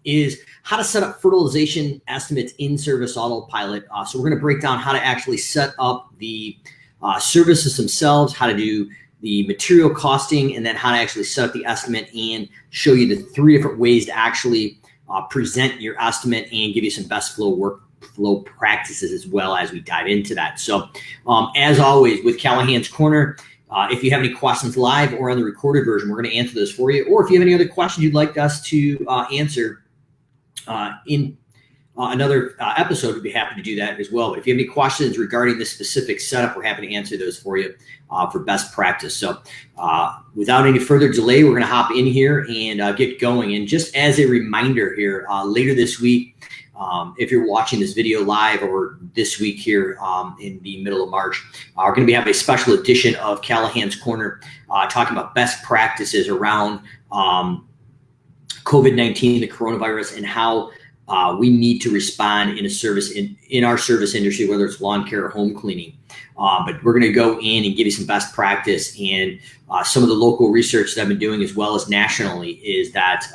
is how to set up fertilization estimates in Service Autopilot. So we're going to break down how to actually set up the services themselves, how to do the material costing, and then how to actually set up the estimate and show you the 3 different ways to actually present your estimate and give you some best workflow practices as well as we dive into that. So as always with Callahan's Corner, if you have any questions live or on the recorded version, we're going to answer those for you. Or if you have any other questions you'd like us to answer in another episode, we'd be happy to do that as well. But if you have any questions regarding this specific setup, we're happy to answer those for you for best practice. So without any further delay, we're going to hop in here and get going. And just as a reminder here, later this week, if you're watching this video live or this week here in the middle of March, we're going to have a special edition of Callahan's Corner talking about best practices around COVID-19, the coronavirus, and how we need to respond in our service industry, whether it's lawn care or home cleaning. But we're going to go in and give you some best practice, and some of the local research that I've been doing as well as nationally is that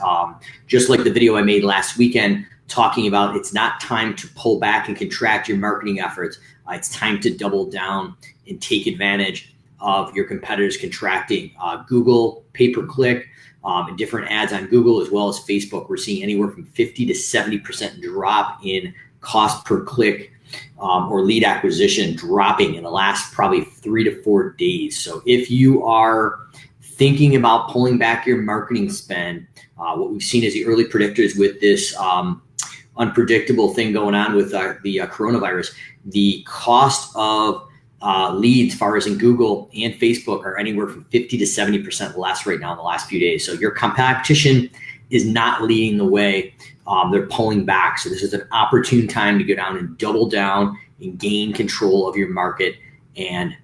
just like the video I made last weekend, talking about it's not time to pull back and contract your marketing efforts. It's time to double down and take advantage of your competitors contracting. Google pay-per-click and different ads on Google as well as Facebook, we're seeing anywhere from 50 to 70% drop in cost per click or lead acquisition dropping in the last probably 3 to 4 days. So if you are thinking about pulling back your marketing spend, what we've seen is the early predictors with this unpredictable thing going on with the coronavirus, the cost of leads as far as in Google and Facebook are anywhere from 50 to 70% less right now in the last few days. So your competition is not leading the way. They're pulling back. So this is an opportune time to go down and double down and gain control of your market and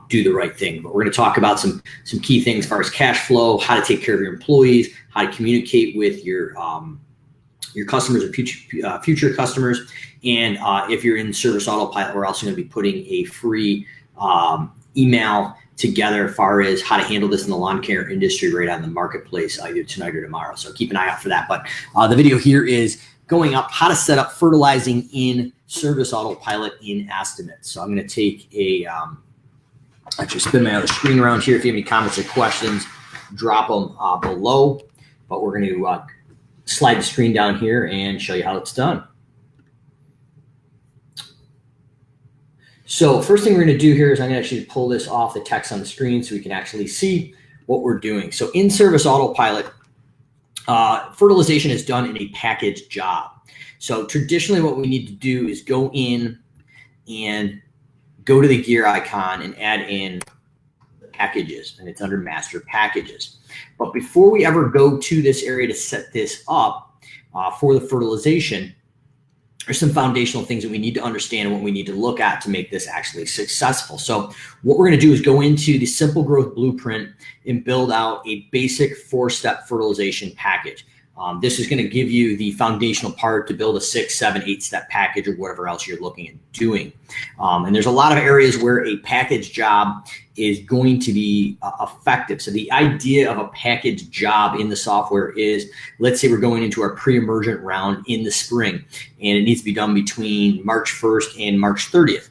do the right thing. But we're going to talk about some key things as far as cash flow, how to take care of your employees, how to communicate with your customers or future customers. And if you're in Service Autopilot, we're also going to be putting a free email together as far as how to handle this in the lawn care industry right on the marketplace either tonight or tomorrow. So keep an eye out for that. But the video here is going up how to set up fertilizing in Service Autopilot in estimates. So I'm going to take actually spin my other screen around here. If you have any comments or questions, drop them below. But we're going to slide the screen down here and show you how it's done. So first thing we're going to do here is I'm going to actually pull this off the text on the screen so we can actually see what we're doing. So in Service Autopilot, fertilization is done in a package job. So traditionally what we need to do is go in and go to the gear icon and add in packages, and it's under master packages. But before we ever go to this area to set this up for the fertilization, there's some foundational things that we need to understand and what we need to look at to make this actually successful. So what we're going to do is go into the Simple Growth Blueprint and build out a basic 4-step fertilization package. This is going to give you the foundational part to build a 6, 7, 8-step package or whatever else you're looking at doing. And there's a lot of areas where a package job is going to be effective. So the idea of a package job in the software is, let's say we're going into our pre-emergent round in the spring, and it needs to be done between March 1st and March 30th.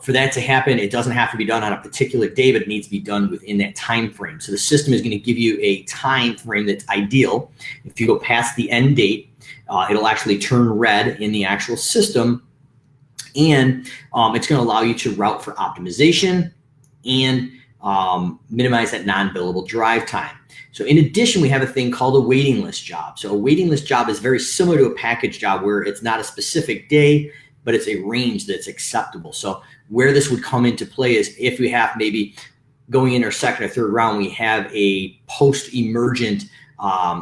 For that to happen, it doesn't have to be done on a particular day, but it needs to be done within that time frame. So the system is going to give you a time frame that's ideal. If you go past the end date, it'll actually turn red in the actual system, and it's going to allow you to route for optimization and minimize that non-billable drive time. So in addition, we have a thing called a waiting list job. So a waiting list job is very similar to a package job where it's not a specific day, but it's a range that's acceptable. So where this would come into play is if we have maybe going in our second or third round, we have a post-emergent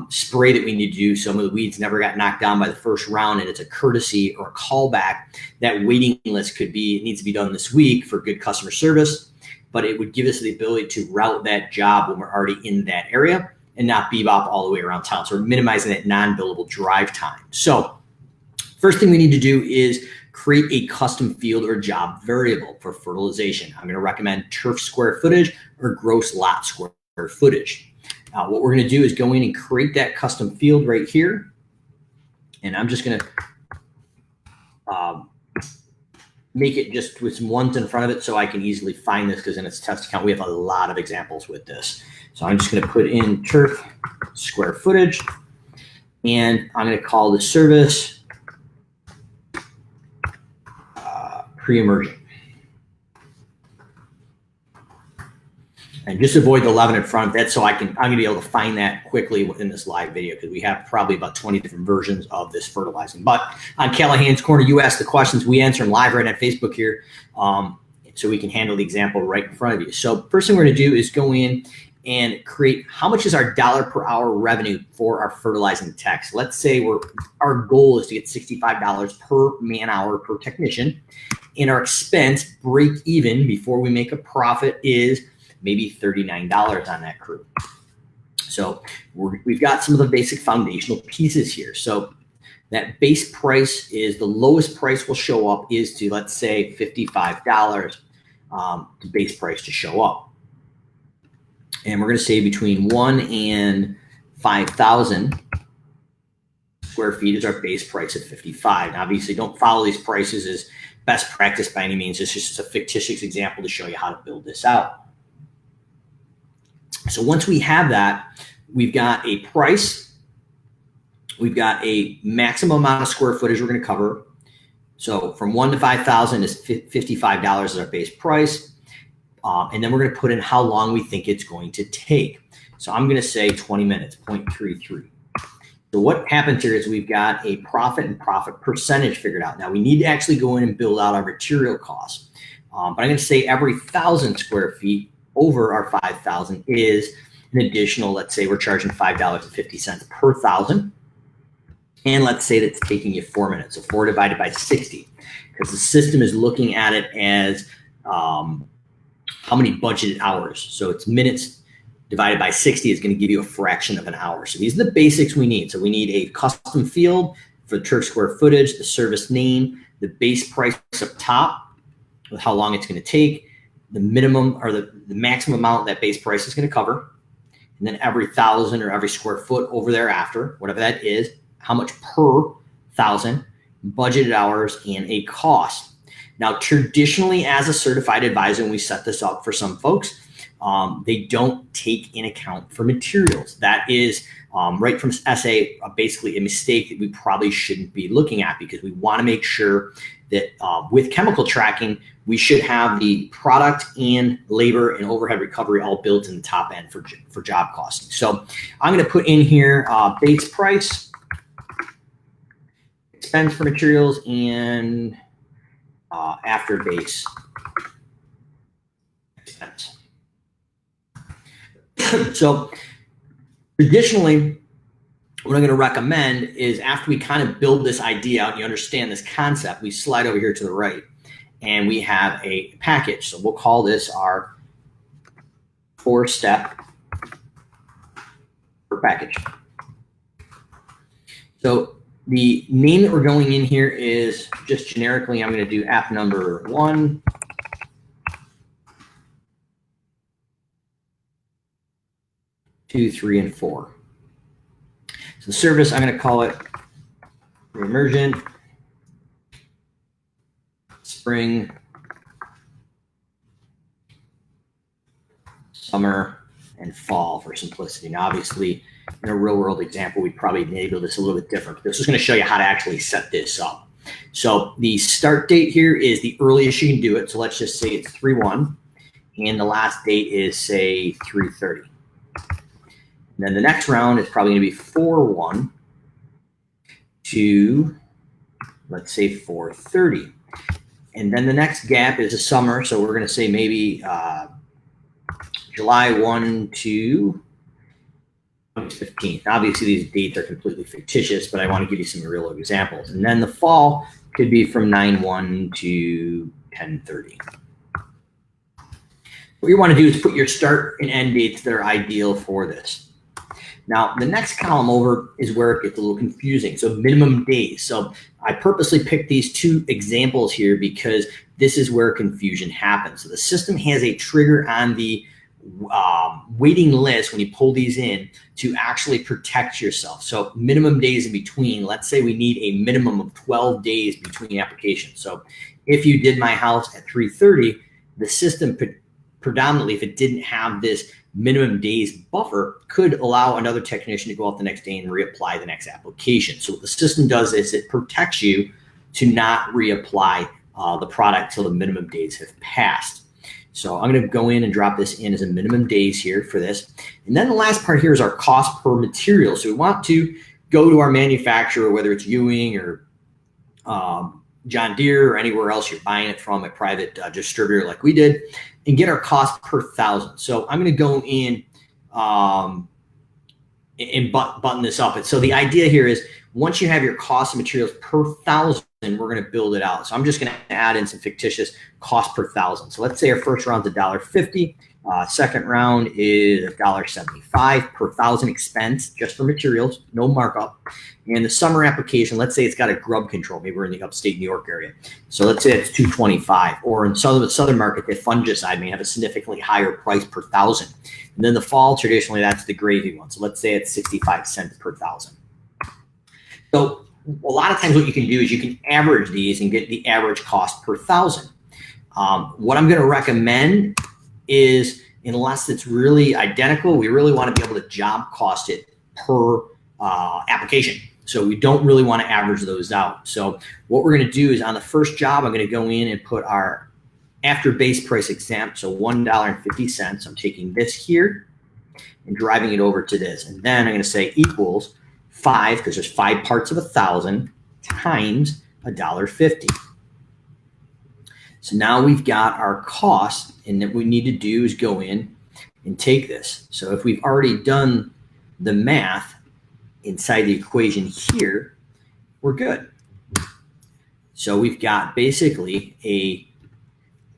spray that we need to do. Some of the weeds never got knocked down by the first round, and it's a courtesy or a callback. That waiting list it needs to be done this week for good customer service, but it would give us the ability to route that job when we're already in that area and not bebop all the way around town. So we're minimizing that non-billable drive time. So first thing we need to do is create a custom field or job variable for fertilization. I'm going to recommend turf square footage or gross lot square footage. What we're going to do is go in and create that custom field right here. And I'm just going to make it just with some ones in front of it so I can easily find this, because in its test account, we have a lot of examples with this. So I'm just going to put in turf square footage, and I'm going to call the service pre-emergent. And just avoid the 11 in front of that, so I'm going to be able to find that quickly within this live video, because we have probably about 20 different versions of this fertilizing. But on Callahan's Corner, you ask the questions, we answer them live right on Facebook here, so we can handle the example right in front of you. So first thing we're going to do is go in and create how much is our dollar per hour revenue for our fertilizing techs. Let's say our goal is to get $65 per man hour per technician, and our expense break even before we make a profit is maybe $39 on that crew. So we've got some of the basic foundational pieces here. So that base price is the lowest price will show up is to, let's say, $55, the base price to show up. And we're going to say between 1 and 5,000 square feet is our base price at 55. Now, obviously, don't follow these prices as best practice by any means. It's just a fictitious example to show you how to build this out. So once we have that, we've got a price, we've got a maximum amount of square footage we're going to cover. So from 1 to 5,000 is $55 is our base price. And then we're going to put in how long we think it's going to take. So I'm going to say 20 minutes, 0.33. So what happens here is we've got a profit and profit percentage figured out. Now we need to actually go in and build out our material costs. But I'm going to say every 1,000 square feet over our 5,000 is an additional, let's say we're charging $5.50 per 1,000. And let's say that's taking you 4 minutes. So 4 divided by 60, because the system is looking at it as how many budgeted hours. So it's minutes divided by 60 is going to give you a fraction of an hour. So these are the basics we need. So we need a custom field for the turf square footage, the service name, the base price up top with how long it's going to take, the minimum or the maximum amount that base price is going to cover, and then every 1,000 or every square foot over thereafter, whatever that is, how much per 1,000, budgeted hours, and a cost. Now, traditionally, as a certified advisor, when we set this up for some folks, they don't take in account for materials. That is right from SA, basically a mistake that we probably shouldn't be looking at, because we want to make sure that with chemical tracking, we should have the product and labor and overhead recovery all built in the top end for job costing. So I'm going to put in here base price, expense for materials, and after base expense. So traditionally, what I'm going to recommend is after we kind of build this idea out and you understand this concept, we slide over here to the right and we have a package. So we'll call this our 4-step package. So the name that we're going in here is just generically, I'm going to do app number 1. Two, 3, and 4. So the service, I'm going to call it Emergent Spring, Summer, and Fall for simplicity. Now, obviously, in a real world example, we'd probably enable this a little bit different. But this is going to show you how to actually set this up. So the start date here is the earliest you can do it. So let's just say it's 3/1, and the last date is, say, 3/30. And then the next round is probably going to be 4/1 to, let's say, 4/30. And then the next gap is a summer. So we're going to say maybe July 1 to August 15th. Obviously, these dates are completely fictitious, but I want to give you some real examples. And then the fall could be from 9/1 to 10/30. What you want to do is put your start and end dates that are ideal for this. Now, the next column over is where it gets a little confusing. So minimum days. So I purposely picked these 2 examples here because this is where confusion happens. So the system has a trigger on the waiting list when you pull these in to actually protect yourself. So minimum days in between, let's say we need a minimum of 12 days between applications. So if you did my house at 3:30, the system predominantly, if it didn't have this minimum days buffer, could allow another technician to go out the next day and reapply the next application. So what the system does is it protects you to not reapply the product till the minimum days have passed. So I'm going to go in and drop this in as a minimum days here for this. And then the last part here is our cost per material. So we want to go to our manufacturer, whether it's Ewing or John Deere or anywhere else you're buying it from, a private distributor like we did, and get our cost per thousand. So I'm going to go in and button this up. And so the idea here is once you have your cost of materials per thousand, we're going to build it out. So I'm just going to add in some fictitious cost per thousand. So let's say our first round is $1.50. Second round is $1.75 per thousand expense just for materials, no markup. And the summer application, let's say it's got a grub control. Maybe we're in the upstate New York area. So let's say it's $2.25. Or in southern market, the fungicide may have a significantly higher price per thousand. And then the fall, traditionally, that's the gravy one. So let's say it's 65 cents per thousand. So a lot of times what you can do is you can average these and get the average cost per thousand. What I'm going to recommend is, unless it's really identical, we really want to be able to job cost it per application. So we don't really want to average those out. So what we're going to do is on the first job, I'm going to go in and put our after base price exempt, so $1.50. I'm taking this here and driving it over to this. And then I'm going to say equals 5, because there's 5 parts of 1,000 times $1.50. So now we've got our cost, and what we need to do is go in and take this. So if we've already done the math inside the equation here, we're good. So we've got basically a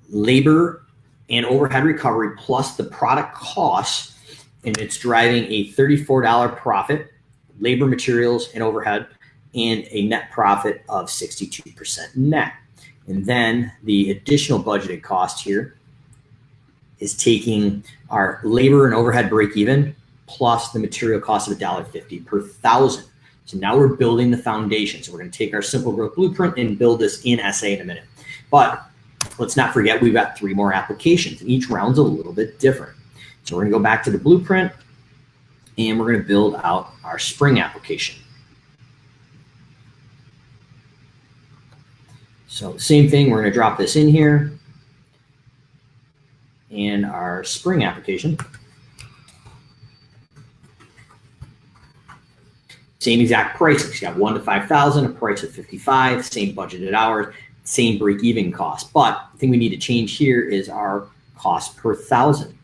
labor and overhead recovery plus the product costs, and it's driving a $34 profit, labor, materials, and overhead, and a net profit of 62% net. And then the additional budgeted cost here is taking our labor and overhead break even plus the material cost of $1.50 per thousand. So now we're building the foundation. So we're going to take our simple growth blueprint and build this in SA in a minute. But let's not forget we've got 3 more applications, and each round's a little bit different. So we're going to go back to the blueprint, and we're going to build out our spring application. So same thing, we're going to drop this in here in our spring application. Same exact pricing. So you got 1 to 5,000, a price of 55, same budgeted hours, same break-even cost. But the thing we need to change here is our cost per thousand.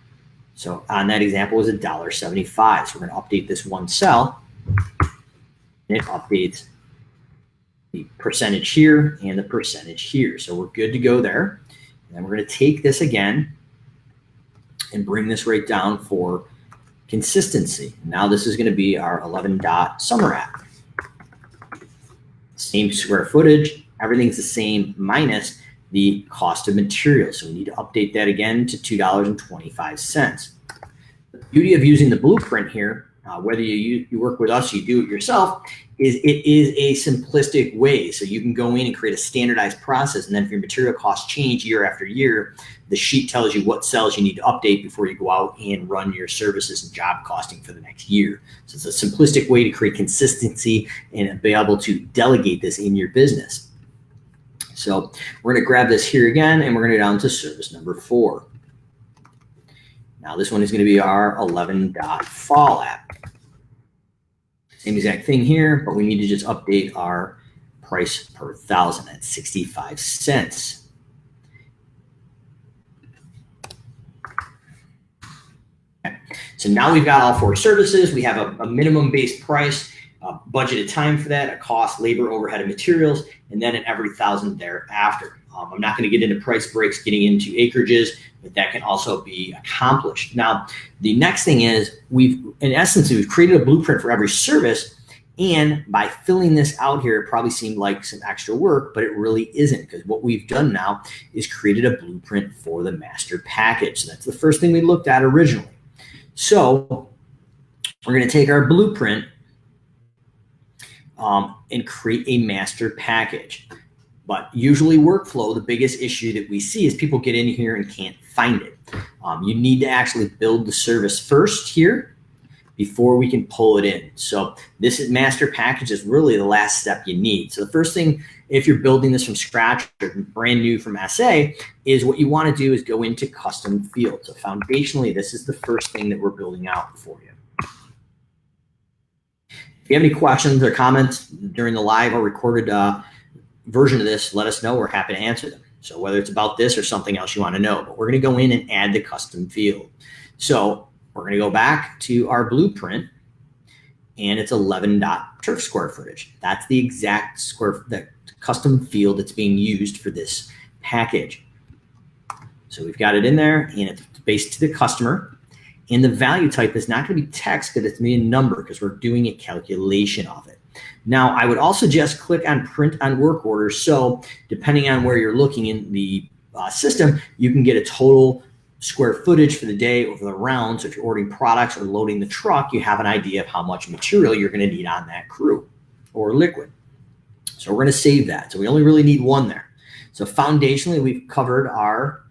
So on that example was $1.75. So we're going to update this one cell, and it updates the percentage here and the percentage here. So we're good to go there. And then we're going to take this again and bring this right down for consistency. Now this is going to be our 11 dot summer app. Same square footage, everything's the same minus the cost of materials. So we need to update that again to $2.25. The beauty of using the blueprint here, whether you work with us, you do it yourself, is it is a simplistic way. So you can go in and create a standardized process, and then if your material costs change year after year, the sheet tells you what cells you need to update before you go out and run your services and job costing for the next year. So it's a simplistic way to create consistency and be able to delegate this in your business. So we're going to grab this here again, and we're going to go down to service number 4. Now this one is going to be our 11 dot fall app. Same exact thing here, but we need to just update our price per thousand at 65 cents. Okay. So now we've got all 4 services. We have a minimum base price, budgeted time for that, a cost, labor, overhead, and materials, and then an every 1,000 thereafter. I'm not going to get into price breaks, getting into acreages, but that can also be accomplished. Now, the next thing is we've created a blueprint for every service, And by filling this out here, it probably seemed like some extra work, but it really isn't, because what we've done now is created a blueprint for the master package. So that's the first thing we looked at originally. So we're going to take our blueprint and create a master package. But usually workflow, the biggest issue that we see is people get in here and can't find it. You need to actually build the service first here before we can pull it in. So this is master package is really the last step you need. So the first thing, if you're building this from scratch or brand new from SA, is what you want to do is go into custom fields. So foundationally, this is the first thing that we're building out for you. If you have any questions or comments during the live or recorded version of this, let us know. We're happy to answer them. So whether it's about this or something else you want to know, but we're going to go in and add the custom field. So we're going to go back to our blueprint, and it's 11 turf square footage. That's the exact the custom field that's being used for this package. So we've got it in there, and it's based to the customer. And the value type is not going to be text, but it's going to be a number, because we're doing a calculation of it. Now, I would also just click on print on work order. So depending on where you're looking in the system, you can get a total square footage for the day over the round. So if you're ordering products or loading the truck, you have an idea of how much material you're going to need on that crew or liquid. So we're going to save that. So we only really need one there. So foundationally, we've covered our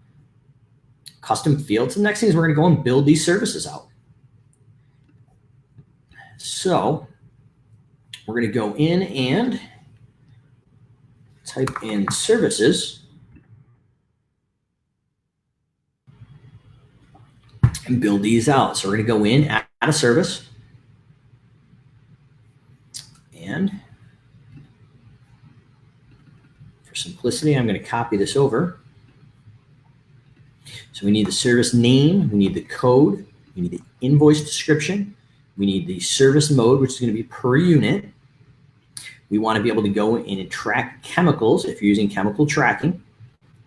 custom fields. The next thing is we're going to go and build these services out. So we're going to go in and type in services and build these out. So we're going to go in, add a service, and for simplicity, I'm going to copy this over. So we need the service name, we need the code, we need the invoice description, we need the service mode, which is going to be per unit. We want to be able to go in and track chemicals if you're using chemical tracking. I'm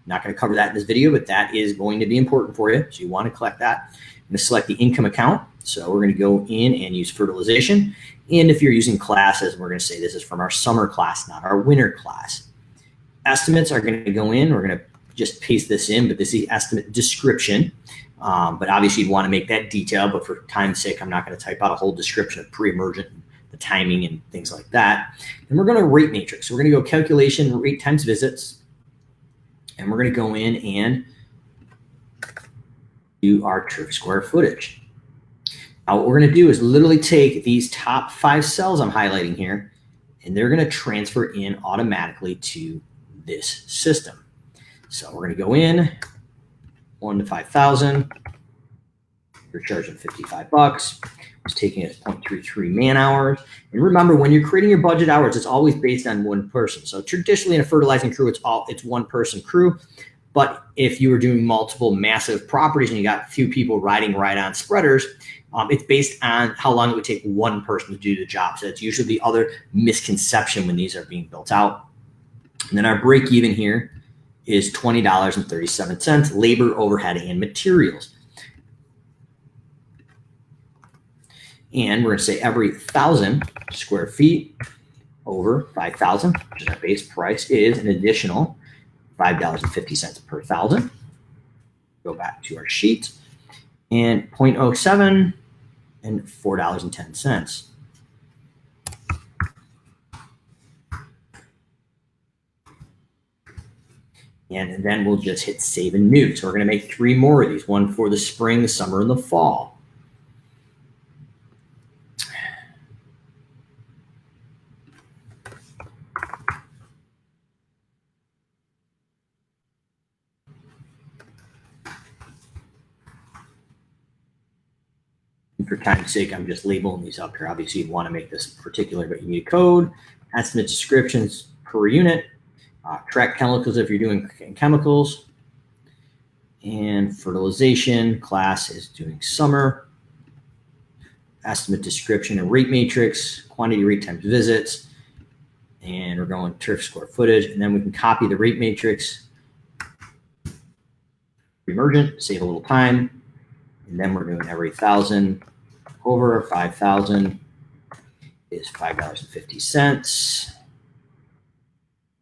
not going to cover that in this video, but that is going to be important for you. So you want to collect that. I'm going to select the income account. So we're going to go in and use fertilization. And if you're using classes, we're going to say this is from our summer class, not our winter class. Estimates are going to go in. We're going to just paste this in, but this is the estimate description. But obviously you'd want to make that detailed, but for time's sake, I'm not going to type out a whole description of pre-emergent, the timing and things like that. And we're going to rate matrix. So we're going to go calculation, rate times visits. And we're going to go in and do our turf square footage. Now what we're going to do is literally take these top 5 cells I'm highlighting here, and they're going to transfer in automatically to this system. So we're going to go in 1 to 5,000. You're charging $55. It's taking it 0.33 man hours. And remember, when you're creating your budget hours, it's always based on one person. So traditionally in a fertilizing crew, it's one person crew. But if you were doing multiple massive properties and you got a few people riding ride-on spreaders, it's based on how long it would take one person to do the job. So that's usually the other misconception when these are being built out. And then our break even here is $20.37, labor, overhead, and materials. And we're going to say every 1,000 square feet over 5,000, which is our base price, is an additional $5.50 per 1,000. Go back to our sheet, and 0.07 and $4.10. And then we'll just hit save and new. So we're going to make 3 more of these, one for the spring, the summer, and the fall. And for time's sake, I'm just labeling these up here. Obviously, you'd want to make this particular, but you need a code, estimate descriptions per unit, track chemicals if you're doing chemicals, and fertilization class is doing summer, estimate description and rate matrix, quantity, rate times visits, and we're going turf square footage, and then we can copy the rate matrix, emergent, save a little time, and then we're doing every 1,000 over 5,000 is $5.50.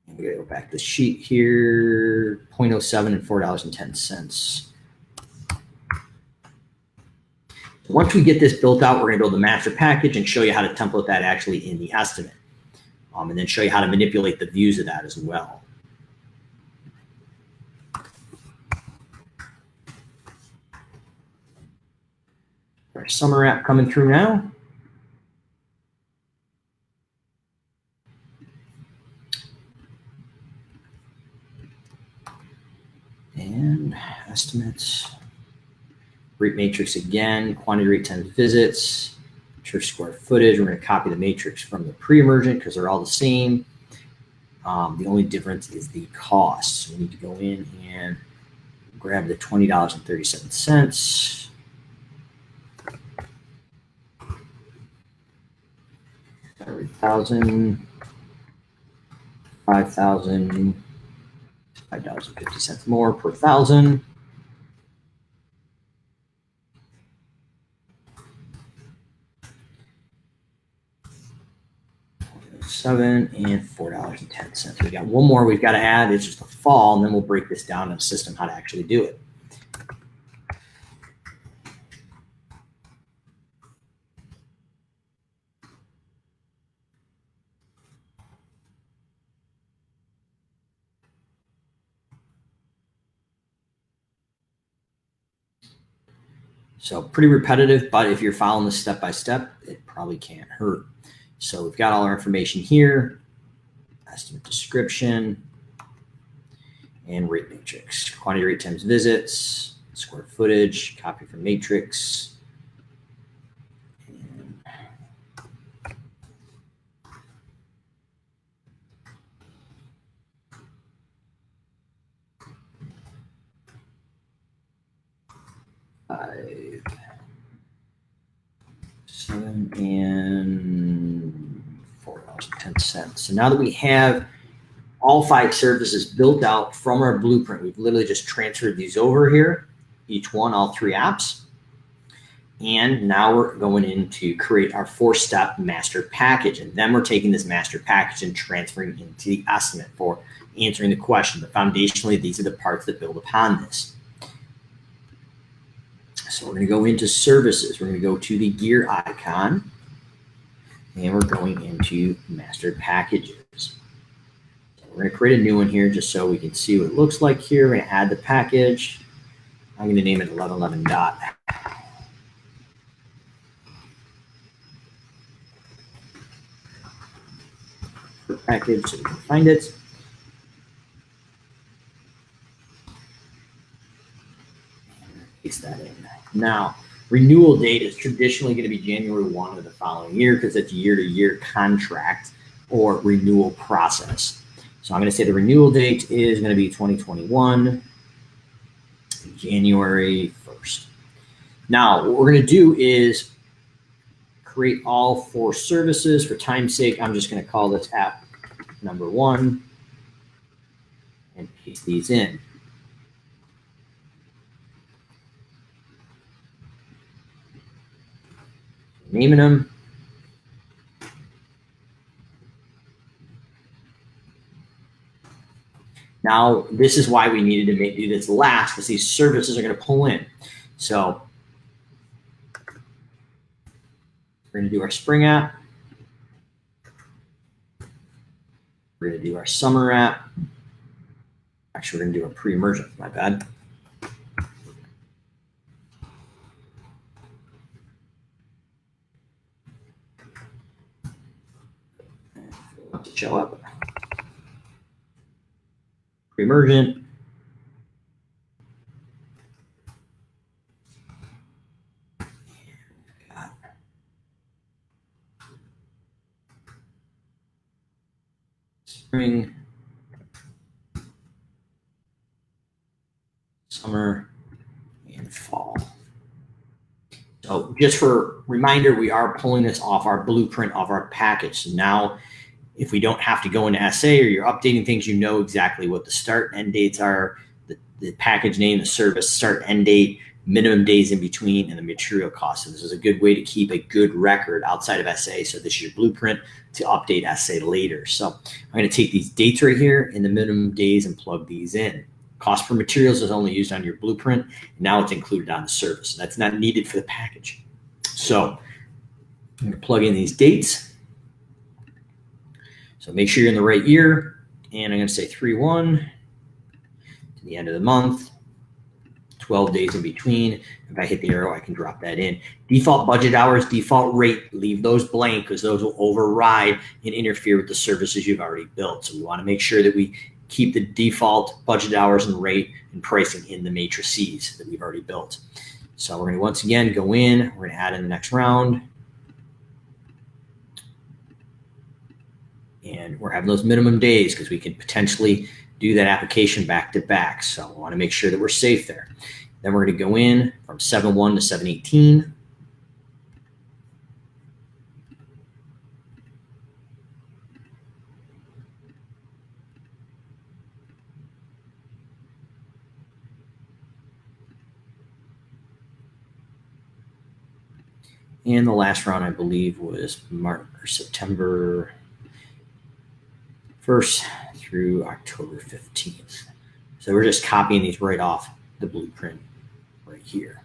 And we gotta go back to the sheet here, 0.07 and $4.10. Once we get this built out, we're going to build the master package and show you how to template that actually in the estimate. And then show you how to manipulate the views of that as well. Our summer app coming through now. And estimates. Rate matrix again, quantity rate times visits, church square footage. We're going to copy the matrix from the pre-emergent because they're all the same. The only difference is the cost. So we need to go in and grab the $20.37. 1,000, 5,000, $5.50 more per 1,000. 7 and $4.10. We got one more we've got to add. It's just a fall, and then we'll break this down in the system how to actually do it. So pretty repetitive, but if you're following this step by step, it probably can't hurt. So we've got all our information here, estimate description, and rate matrix. Quantity rate times visits, square footage, copy from matrix. And 7 and $4.10. So now that we have all 5 services built out from our blueprint, we've literally just transferred these over here, each one, all 3 apps. And now we're going in to create our 4-step master package. And then we're taking this master package and transferring into the estimate for answering the question. But foundationally, these are the parts that build upon this. So we're going to go into services. We're going to go to the gear icon, and we're going into master packages. So we're going to create a new one here just so we can see what it looks like here. We're going to add the package. I'm going to name it 1111 dot. Package so we can find it. Paste that in. Now, renewal date is traditionally going to be January 1 of the following year because it's a year-to-year contract or renewal process. So I'm going to say the renewal date is going to be 2021, January 1st. Now, what we're going to do is create all 4 services. For time's sake, I'm just going to call this app number 1 and paste these in. Naming them. Now, this is why we needed to do this last, because these services are going to pull in. So we're going to do our spring app. We're going to do our summer app. Actually, we're going to do a pre-emergent, my bad. Show up. Pre-emergent. Spring. Summer and fall. So just for reminder, we are pulling this off our blueprint of our package. So now if we don't have to go into SA or you're updating things, you know exactly what the start and end dates are, the package name, the service start end date, minimum days in between, and the material cost. So this is a good way to keep a good record outside of SA. So this is your blueprint to update SA later. So I'm going to take these dates right here in the minimum days and plug these in. Cost per materials is only used on your blueprint. Now it's included on the service. That's not needed for the package. So I'm going to plug in these dates. So make sure you're in the right year. And I'm going to say 3/1 to the end of the month. 12 days in between. If I hit the arrow, I can drop that in. Default budget hours, default rate, leave those blank because those will override and interfere with the services you've already built. So we want to make sure that we keep the default budget hours and rate and pricing in the matrices that we've already built. So we're going to once again go in, we're going to add in the next round. And we're having those minimum days because we can potentially do that application back to back. So we want to make sure that we're safe there. Then we're going to go in from 7/1 to 7/18. And the last round, I believe, was March or September 1st through October 15th. So we're just copying these right off the blueprint right here.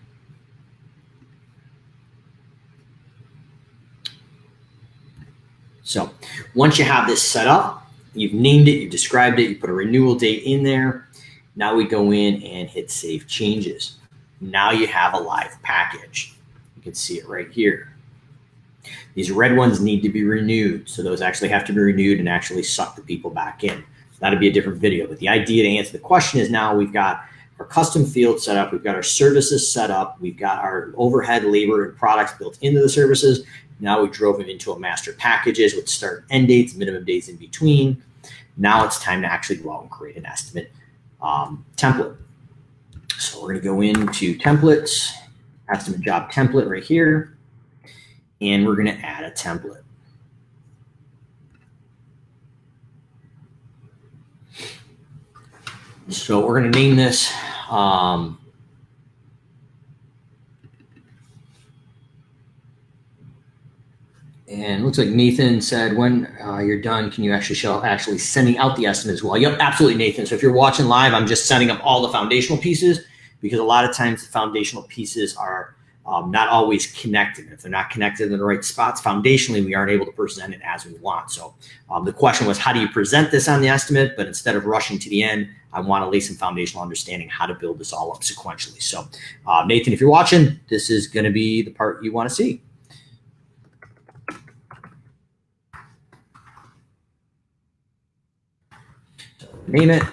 So once you have this set up, you've named it, you've described it, you put a renewal date in there. Now we go in and hit Save Changes. Now you have a live package. You can see it right here. These red ones need to be renewed. So those actually have to be renewed and actually suck the people back in. That'll be a different video. But the idea to answer the question is now we've got our custom field set up. We've got our services set up. We've got our overhead, labor, and products built into the services. Now we drove them into a master packages with start and end dates, minimum days in between. Now it's time to actually go out and create an estimate template. So we're going to go into templates, estimate job template right here. And we're going to add a template. So we're going to name this and it looks like Nathan said, when you're done, can you actually show sending out the estimate as well? Yep, absolutely, Nathan. So if you're watching live, I'm just setting up all the foundational pieces because a lot of times the foundational pieces are not always connected. If they're not connected in the right spots, foundationally, we aren't able to present it as we want. So the question was, how do you present this on the estimate? But instead of rushing to the end, I want to lay some foundational understanding how to build this all up sequentially. So Nathan, if you're watching, this is going to be the part you want to see. So name it.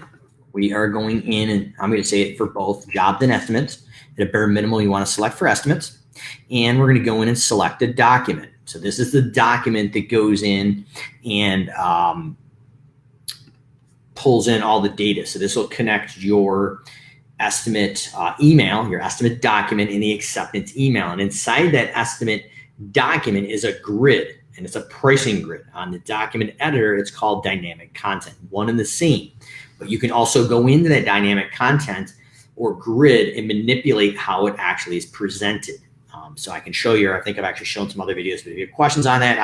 We are going in, and I'm going to say it for both jobs and estimates. At a bare minimum, you want to select for estimates. And we're going to go in and select a document. So this is the document that goes in and pulls in all the data. So this will connect your estimate email, your estimate document, and the acceptance email. And inside that estimate document is a grid, and it's a pricing grid. On the document editor, it's called dynamic content, one and the same. But you can also go into that dynamic content or grid and manipulate how it actually is presented. So I can show you, I think I've actually shown some other videos, but if you have questions on that,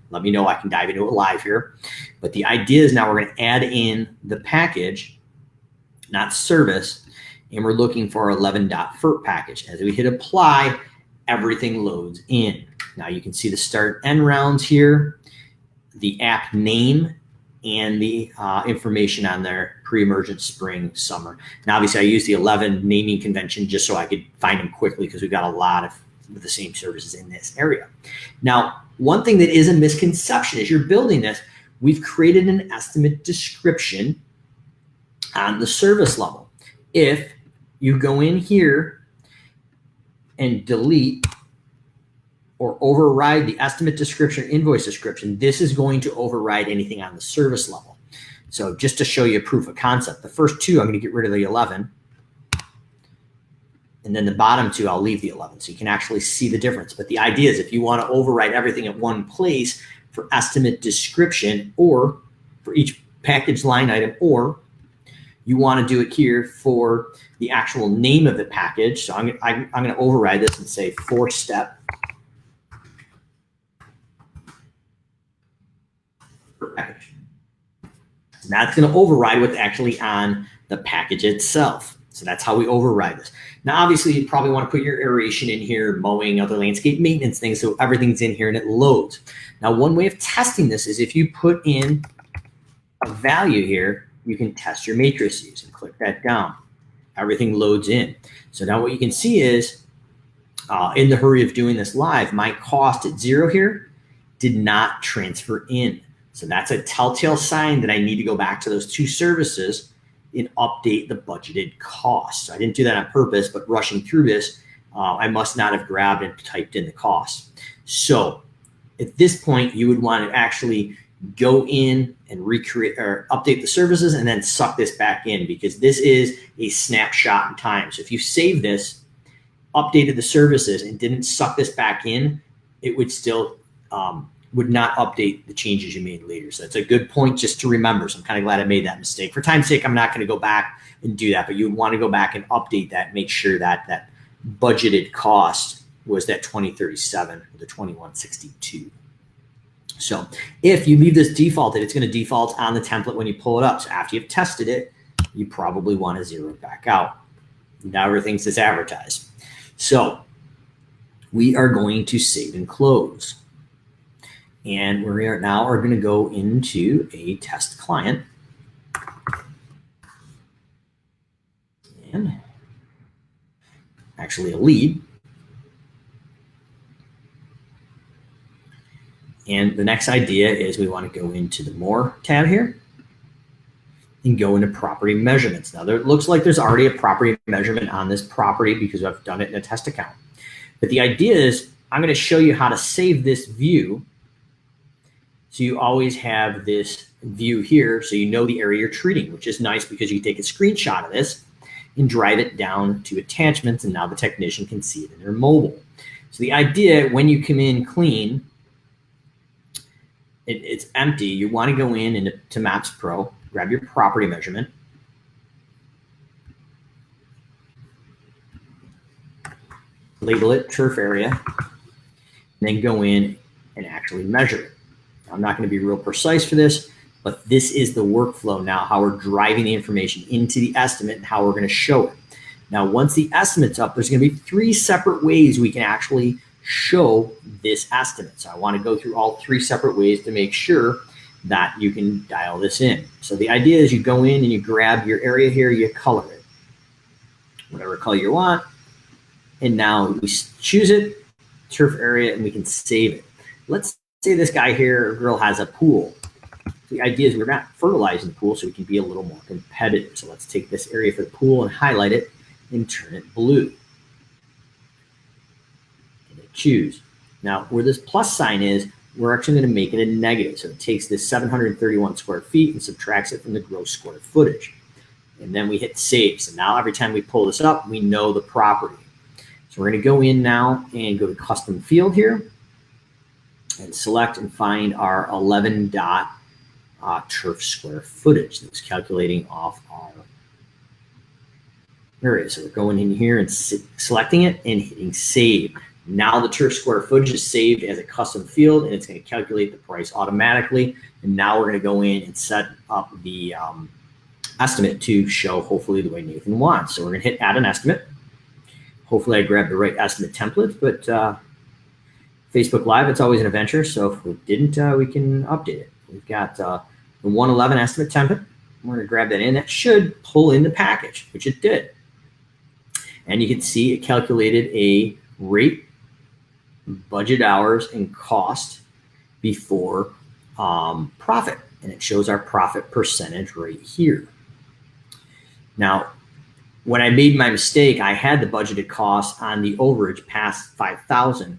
let me know, I can dive into it live here. But the idea is now we're going to add in the package, not service, and we're looking for our 11.FERT package. As we hit apply, everything loads in. Now you can see the start end rounds here, the app name, and the information on their pre-emergent, spring, summer. Now, obviously, I use the 11 naming convention just so I could find them quickly because we've got a lot of the same services in this area. Now, one thing that is a misconception as you're building this, we've created an estimate description on the service level. If you go in here and delete or override the estimate description, invoice description, this is going to override anything on the service level. So just to show you a proof of concept, the first two, I'm going to get rid of the 11. And then the bottom two, I'll leave the 11. So you can actually see the difference. But the idea is if you want to override everything at one place for estimate description or for each package line item, or You want to do it here for the actual name of the package. So I'm going to override this and say 4-step package. And that's going to override what's actually on the package itself. So that's how we override this. Now, obviously, you probably want to put your aeration in here, mowing, other landscape maintenance things, so everything's in here and it loads. Now, one way of testing this is if you put in a value here, you can test your matrices and click that down. Everything loads in. So now what you can see is, in the hurry of doing this live, my cost at 0 here did not transfer in. So that's a telltale sign that I need to go back to those 2 services and update the budgeted cost. So I didn't do that on purpose, but rushing through this, I must not have grabbed and typed in the cost. So at this point, you would want to actually go in and recreate or update the services and then suck this back in, because this is a snapshot in time. So if you save this, updated the services, and didn't suck this back in, it would still would not update the changes you made later. So that's a good point just to remember. So I'm kind of glad I made that mistake. For time's sake, I'm not going to go back and do that, but you would want to go back and update that, make sure that that budgeted cost was that 2037 or the 2162. So if you leave this defaulted, it's going to default on the template when you pull it up. So after you've tested it, you probably want to zero it back out. Now everything's as advertised. So we are going to save and close. And we are now going to go into a test client. And actually a lead. And the next idea is we want to go into the More tab here and go into property measurements. Now, it looks like there's already a property measurement on this property because I've done it in a test account. But the idea is I'm going to show you how to save this view. So you always have this view here so you know the area you're treating, which is nice because you take a screenshot of this and drive it down to attachments, and now the technician can see it in their mobile. So the idea, when you come in clean, it's empty. You want to go in to Maps Pro, grab your property measurement, label it turf area, and then go in and actually measure it. I'm not going to be real precise for this, but this is the workflow now, how we're driving the information into the estimate and how we're going to show it. Now, once the estimate's up, there's going to be 3 separate ways we can actually show this estimate. So I want to go through all 3 separate ways to make sure that you can dial this in. So the idea is you go in and you grab your area here, you color it, whatever color you want. And now we choose it, turf area, and we can save it. Let's say this guy here or girl has a pool. The idea is we're not fertilizing the pool, so we can be a little more competitive. So let's take this area for the pool and highlight it and turn it blue. And hit choose. Now, where this plus sign is, we're actually going to make it a negative. So it takes this 731 square feet and subtracts it from the gross square footage. And then we hit save. So now every time we pull this up, we know the property. So we're going to go in now and go to custom field here and select and find our 11 dot turf square footage that's calculating off our area. So we're going in here and selecting it and hitting save. Now the turf square footage is saved as a custom field, and it's going to calculate the price automatically. And now we're going to go in and set up the estimate to show hopefully the way Nathan wants. So we're going to hit add an estimate. Hopefully I grabbed the right estimate template, but Facebook Live, it's always an adventure. So if we didn't, we can update it. We've got the 111 estimate template. We're going to grab that in. That should pull in the package, which it did. And you can see it calculated a rate, budget hours, and cost before profit. And it shows our profit percentage right here. Now, when I made my mistake, I had the budgeted cost on the overage past 5,000,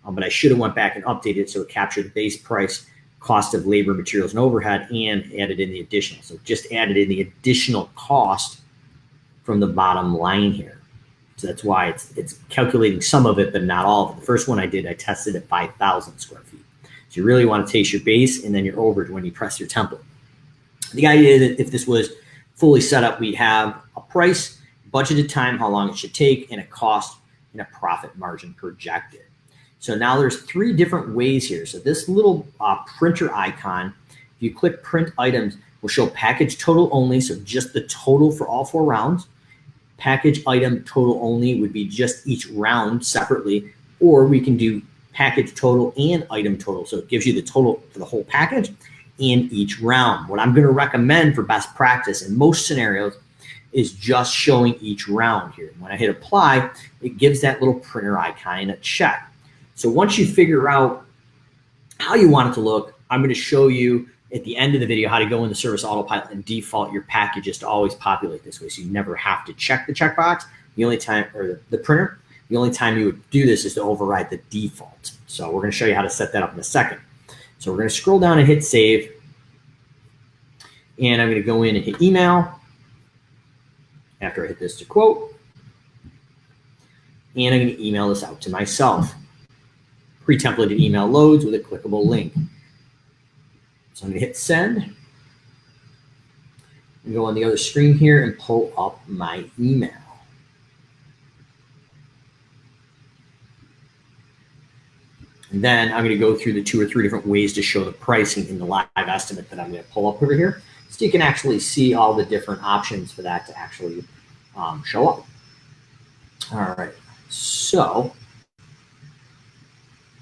but I should have went back and updated it so it captured the base price, cost of labor, materials, and overhead, and added in the additional. So just added in the additional cost from the bottom line here. So that's why it's calculating some of it, but not all of it. The first one I did, I tested at 5,000 square feet. So you really want to taste your base and then your overage when you press your template. The idea is that if this was fully set up, we have a price, budgeted time, how long it should take, and a cost and a profit margin projected. So now there's 3 different ways here. So this little printer icon, if you click print items, will show package total only, so just the total for all 4 rounds. Package item total only would be just each round separately, or we can do package total and item total. So it gives you the total for the whole package and each round. What I'm going to recommend for best practice in most scenarios is just showing each round here. When I hit apply, it gives that little printer icon and a check. So once you figure out how you want it to look, I'm going to show you at the end of the video how to go into Service Autopilot and default your packages to always populate this way, so you never have to check the checkbox. The only time, or the printer, the only time you would do this is to override the default. So we're going to show you how to set that up in a second. So we're going to scroll down and hit save. And I'm going to go in and hit email after I hit this to quote. And I'm going to email this out to myself. Pre-templated email loads with a clickable link. So I'm going to hit send. And go on the other screen here and pull up my email. And then I'm going to go through the 2 or 3 different ways to show the pricing in the live estimate that I'm going to pull up over here, so you can actually see all the different options for that to actually show up. All right, so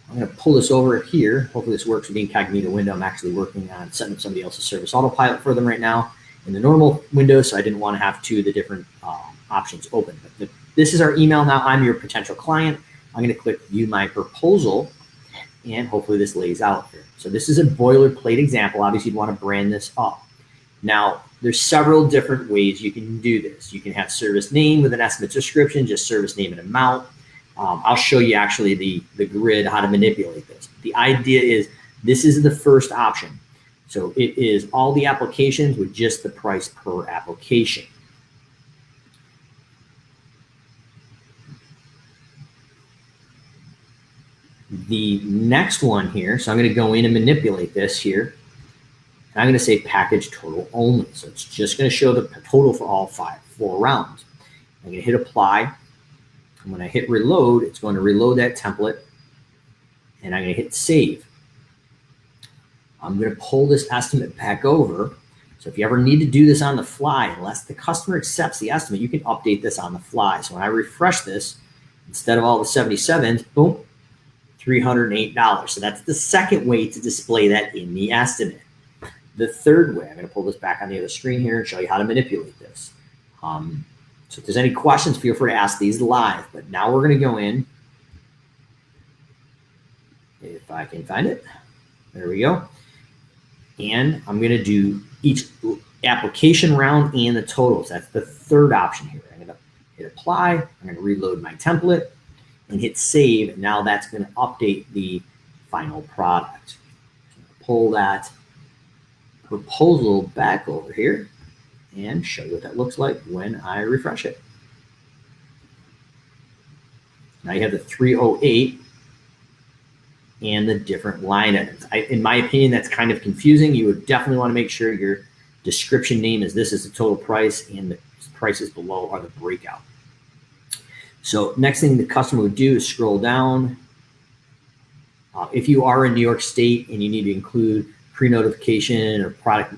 I'm going to pull this over here. Hopefully this works with the incognito window. I'm actually working on setting up somebody else's Service Autopilot for them right now in the normal window, so I didn't want to have 2 of the different options open. But this is our email now. I'm your potential client. I'm going to click View My Proposal, and hopefully this lays out here. So this is a boilerplate example. Obviously, you'd want to brand this up. Now, there's several different ways you can do this. You can have service name with an estimate description, just service name and amount. I'll show you actually the grid, how to manipulate this. The idea is this is the first option. So it is all the applications with just the price per application. The next one here, so I'm going to go in and manipulate this here. And I'm going to say package total only. So it's just going to show the total for all 4 rounds. I'm going to hit apply. And when I hit reload, it's going to reload that template. And I'm going to hit save. I'm going to pull this estimate back over. So if you ever need to do this on the fly, unless the customer accepts the estimate, you can update this on the fly. So when I refresh this, instead of all the 77s, boom, $308. So that's the second way to display that in the estimate. The third way, I'm going to pull this back on the other screen here and show you how to manipulate this. So if there's any questions, feel free to ask these live. But now we're going to go in. If I can find it. There we go. And I'm going to do each application round and the totals. That's the third option here. I'm going to hit apply. I'm going to reload my template and hit save. Now that's going to update the final product. Pull that proposal back over here and show you what that looks like when I refresh it. Now you have the 308 and the different line items. In my opinion, that's kind of confusing. You would definitely want to make sure your description name is this is the total price and the prices below are the breakout. So next thing the customer would do is scroll down. If you are in New York State and you need to include pre-notification or product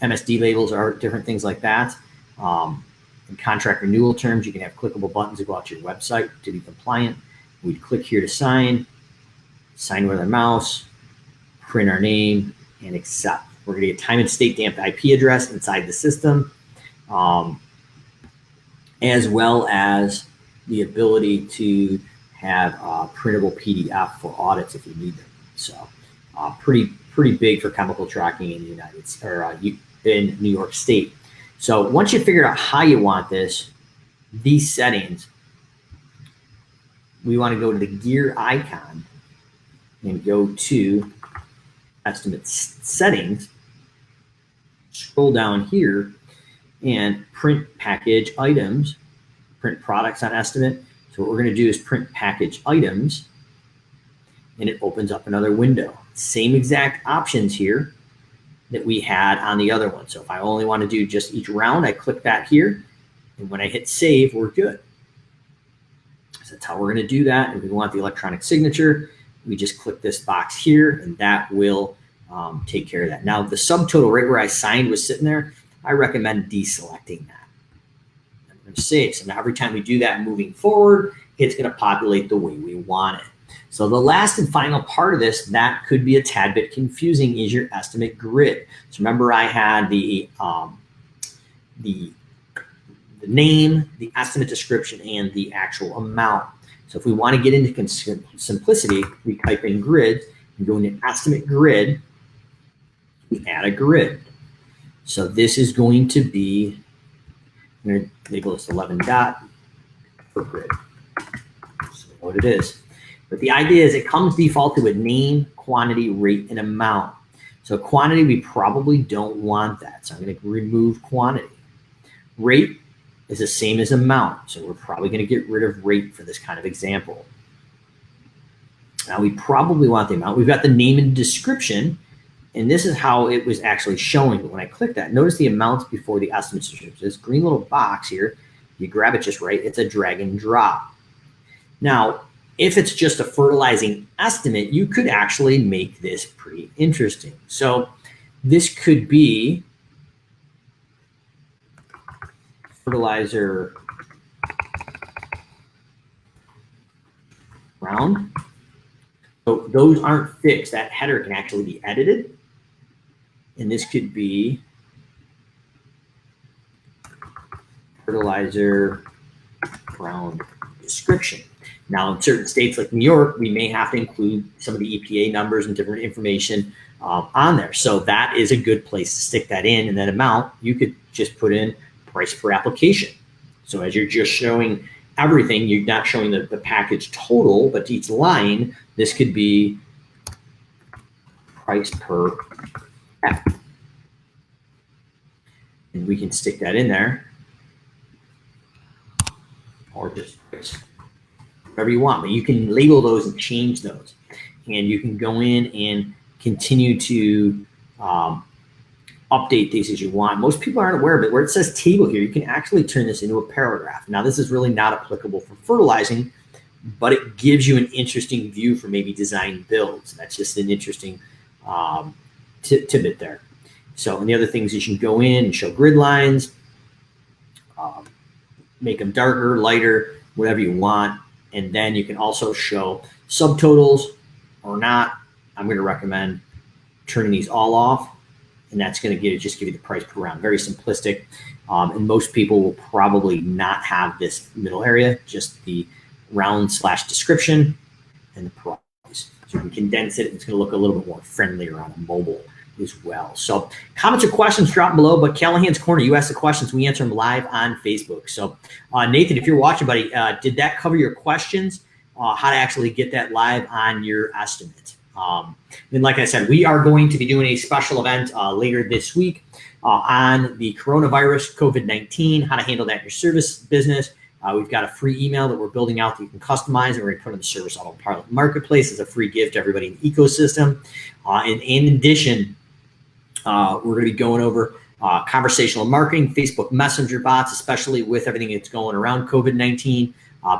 MSD labels or different things like that, and contract renewal terms, you can have clickable buttons to go out to your website to be compliant. We'd click here to sign with our mouse, print our name, and accept. We're going to get time and state stamped IP address inside the system, as well as the ability to have a printable PDF for audits if you need them. So pretty big for chemical tracking in the United States, or in New York State. So once you figure out how you want this, these settings, we want to go to the gear icon and go to estimate settings, scroll down here and print package items, print products on estimate. So what we're going to do is print package items, and it opens up another window. Same exact options here. that we had on the other one. So if I only want to do just each round, I click that here. And when I hit save, we're good. So that's how we're going to do that. If we want the electronic signature, we just click this box here, and that will take care of that. Now, the subtotal right where I signed was sitting there. I recommend deselecting that. I'm going to save. So now every time we do that moving forward, it's going to populate the way we want it. So the last and final part of this that could be a tad bit confusing is your estimate grid. So remember, I had the name, the estimate description, and the actual amount. So if we want to get into simplicity, we type in grid and go into estimate grid. We add a grid. So this is going to be, I'm going to label this 11 dot for grid. So what it is. But the idea is it comes defaulted with name, quantity, rate, and amount. So quantity, we probably don't want that. So I'm going to remove quantity. Rate is the same as amount. So we're probably going to get rid of rate for this kind of example. Now we probably want the amount. We've got the name and description, and this is how it was actually showing. But when I click that, notice the amounts before the estimate description. This green little box here, you grab it just right, it's a drag and drop. Now, if it's just a fertilizing estimate, you could actually make this pretty interesting. So this could be fertilizer round. So those aren't fixed. That header can actually be edited. And this could be fertilizer round description. Now, in certain states like New York, we may have to include some of the EPA numbers and different information on there. So that is a good place to stick that in. And that amount, you could just put in price per application. So as you're just showing everything, you're not showing the package total, but each line, this could be price per app. And we can stick that in there, or just whatever you want, but you can label those and change those. And you can go in and continue to update these as you want. Most people aren't aware of it. Where it says table here, you can actually turn this into a paragraph. Now, this is really not applicable for fertilizing, but it gives you an interesting view for maybe design builds. That's just an interesting tidbit there. So, and the other things is you can go in and show grid lines, make them darker, lighter, whatever you want. And then you can also show subtotals or not. I'm going to recommend turning these all off, and that's going to just give you the price per round. Very simplistic. And most people will probably not have this middle area, just the round / description and the price. So you can condense it. It's going to look a little bit more friendlier on a mobile as well. So comments or questions, drop below. But Callahan's Corner, you ask the questions, we answer them live on Facebook. So Nathan, if you're watching, buddy, did that cover your questions? How to actually get that live on your estimate? And like I said, we are going to be doing a special event later this week on the coronavirus, COVID-19, how to handle that in your service business. We've got a free email that we're building out that you can customize, and we're going to put on the Service Autopilot Marketplace as a free gift to everybody in the ecosystem. And in addition, we're going to be going over conversational marketing, Facebook Messenger bots, especially with everything that's going around COVID-19.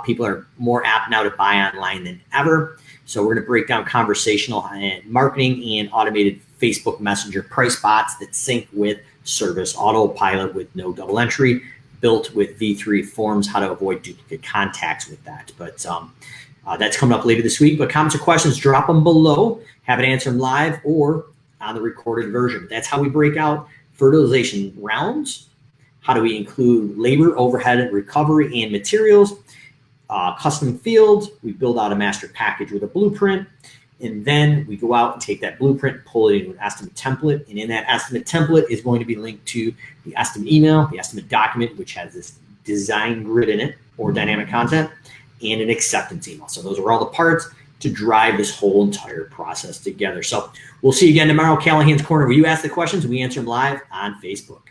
People are more apt now to buy online than ever. So we're going to break down conversational and marketing and automated Facebook Messenger price bots that sync with Service Autopilot with no double entry, built with V3 forms, how to avoid duplicate contacts with that. But that's coming up later this week. But comments or questions, drop them below. Have it answer them live or on the recorded version. That's how we break out fertilization rounds. How do we include labor, overhead, recovery, and materials? Custom fields, we build out a master package with a blueprint, and then we go out and take that blueprint, pull it into an estimate template, and in that estimate template is going to be linked to the estimate email, the estimate document, which has this design grid in it or dynamic content, and an acceptance email. So those are all the parts to drive this whole entire process together. So we'll see you again tomorrow, Callahan's Corner, where you ask the questions, we answer them live on Facebook.